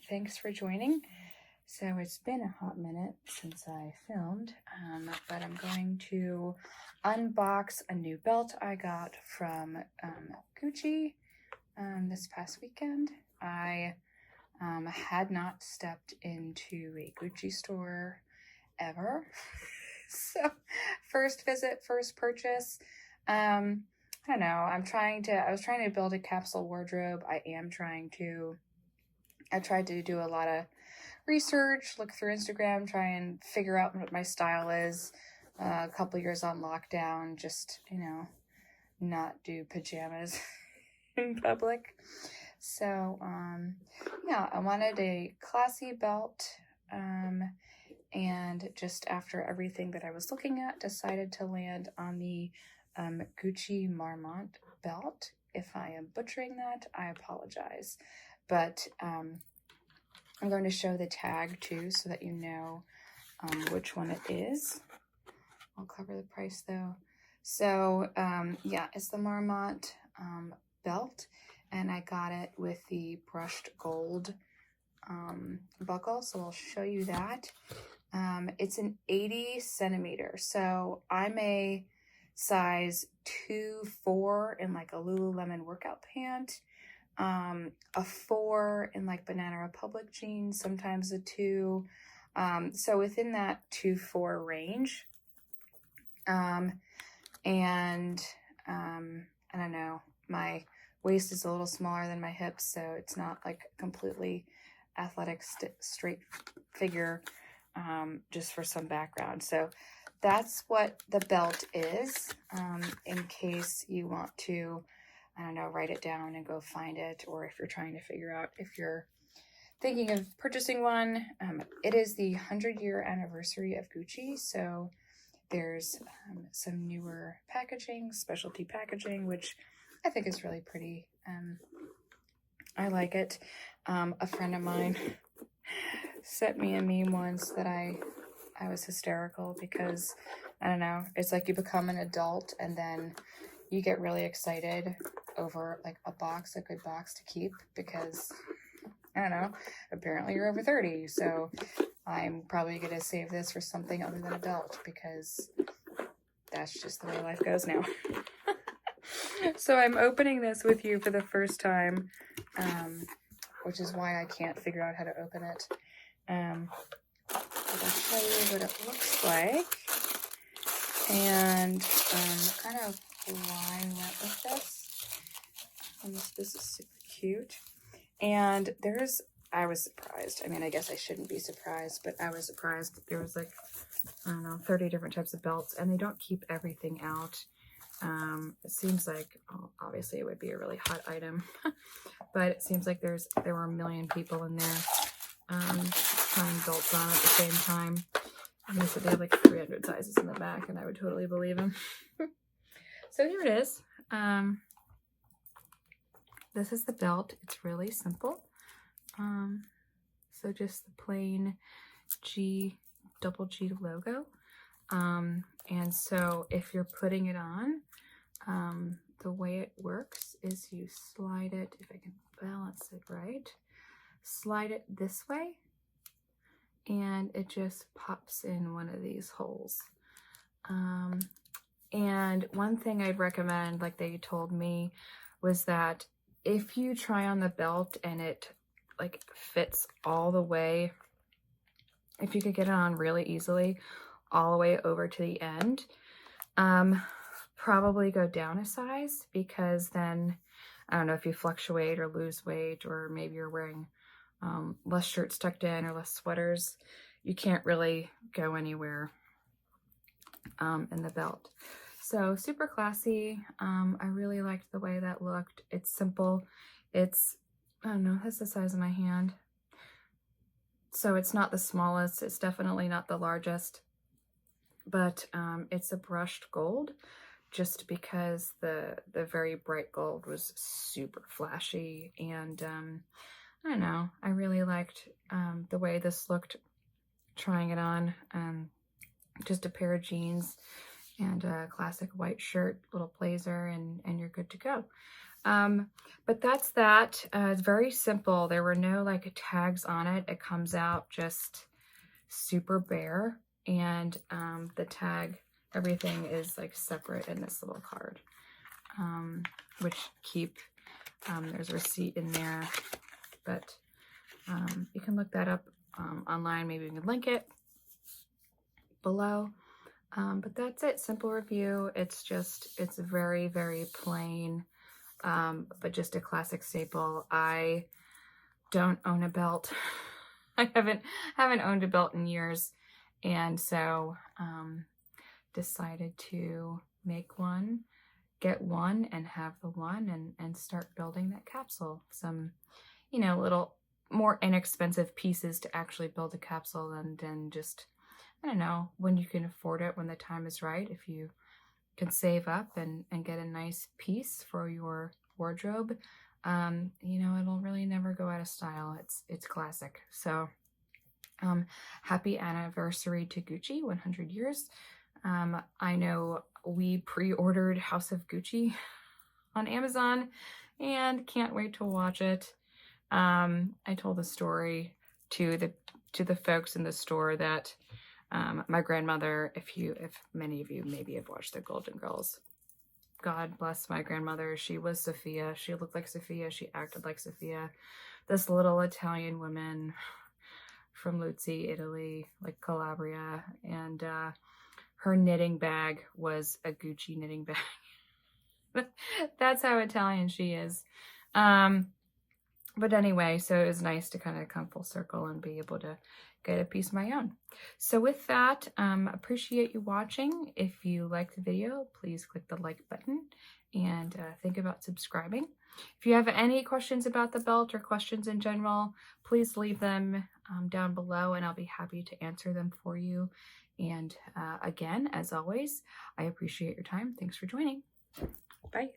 Thanks for joining. So it's been a hot minute since I filmed, but I'm going to unbox a new belt I got from Gucci this past weekend. I had not stepped into a Gucci store ever. So first visit, first purchase. I don't know. I was trying to build a capsule wardrobe. I tried to do a lot of research, look through Instagram, try and figure out what my style is. A couple years on lockdown, just, not do pajamas in public. So, yeah, I wanted a classy belt, and just after everything that I was looking at, decided to land on the Gucci Marmont belt. If I am butchering that, I apologize. But I'm going to show the tag too so that you know which one it is. I'll cover the price though. So yeah, it's the Marmont belt, and I got it with the brushed gold buckle, so I'll show you that. It's an 80 centimeter, so I'm a size 2-4 in like a Lululemon workout pant, a 4 in like Banana Republic jeans, sometimes a 2, so within that 2-4 range. And I don't know, my waist is a little smaller than my hips, so it's not like completely athletic straight figure, just for some background. So that's what the belt is, in case you want to, I don't know, write it down and go find it, or if you're trying to figure out if you're thinking of purchasing one. It is the 100-year anniversary of Gucci, so there's some newer packaging, specialty packaging, which I think is really pretty. I like it. A friend of mine sent me a meme once that I was hysterical because, I don't know, it's like you become an adult and then you get really excited over like a good box to keep because, I don't know, apparently you're over 30, so I'm probably going to save this for something other than a belt because that's just the way life goes now. So I'm opening this with you for the first time, which is why I can't figure out how to open it. I'll show you what it looks like and kind of why I went with this. This is super cute. And I was surprised. I mean, I guess I shouldn't be surprised, but I was surprised that there was like, I don't know, 30 different types of belts, and they don't keep everything out. It seems like, obviously it would be a really hot item, but it seems like there were a million people in there trying belts on at the same time. And they said they have like 300 sizes in the back, and I would totally believe them. So here it is. This is the belt. It's really simple. So just the plain double G logo. And so if you're putting it on, the way it works is you slide it, if I can balance it right, slide it this way, and it just pops in one of these holes. And one thing I'd recommend, like they told me, was that if you try on the belt and it like fits all the way, if you could get it on really easily all the way over to the end, probably go down a size, because then, I don't know, if you fluctuate or lose weight, or maybe you're wearing less shirts tucked in or less sweaters, you can't really go anywhere in the belt. So super classy. I really liked the way that looked. It's simple. It's, I don't know, that's the size of my hand. So it's not the smallest. It's definitely not the largest. But it's a brushed gold, just because the very bright gold was super flashy. And I don't know, I really liked the way this looked trying it on. Just a pair of jeans and a classic white shirt, little blazer, and you're good to go. But that's that. It's very simple. There were no like tags on it. It comes out just super bare, and the tag, everything is like separate in this little card, which there's a receipt in there, but you can look that up online. Maybe we can link it below. But that's it. Simple review. It's very, very plain, but just a classic staple. I don't own a belt. I haven't owned a belt in years, and so decided to make one, get one, and have the one, and start building that capsule. Some, little more inexpensive pieces to actually build a capsule, and then just, I don't know, when you can afford it, when the time is right, if you can save up and get a nice piece for your wardrobe, it'll really never go out of style. It's classic. So happy anniversary to Gucci, 100 years. I know we pre-ordered House of Gucci on Amazon and can't wait to watch it. I told the story to the folks in the store that my grandmother, if many of you maybe have watched the Golden Girls, God bless my grandmother. She was Sophia. She looked like Sophia. She acted like Sophia. This little Italian woman from Luzzi, Italy, like Calabria, and her knitting bag was a Gucci knitting bag. That's how Italian she is. But anyway, so it was nice to kind of come full circle and be able to get a piece of my own. So with that, appreciate you watching. If you liked the video, please click the like button and think about subscribing. If you have any questions about the belt or questions in general, please leave them down below and I'll be happy to answer them for you. And again, as always, I appreciate your time. Thanks for joining. Bye.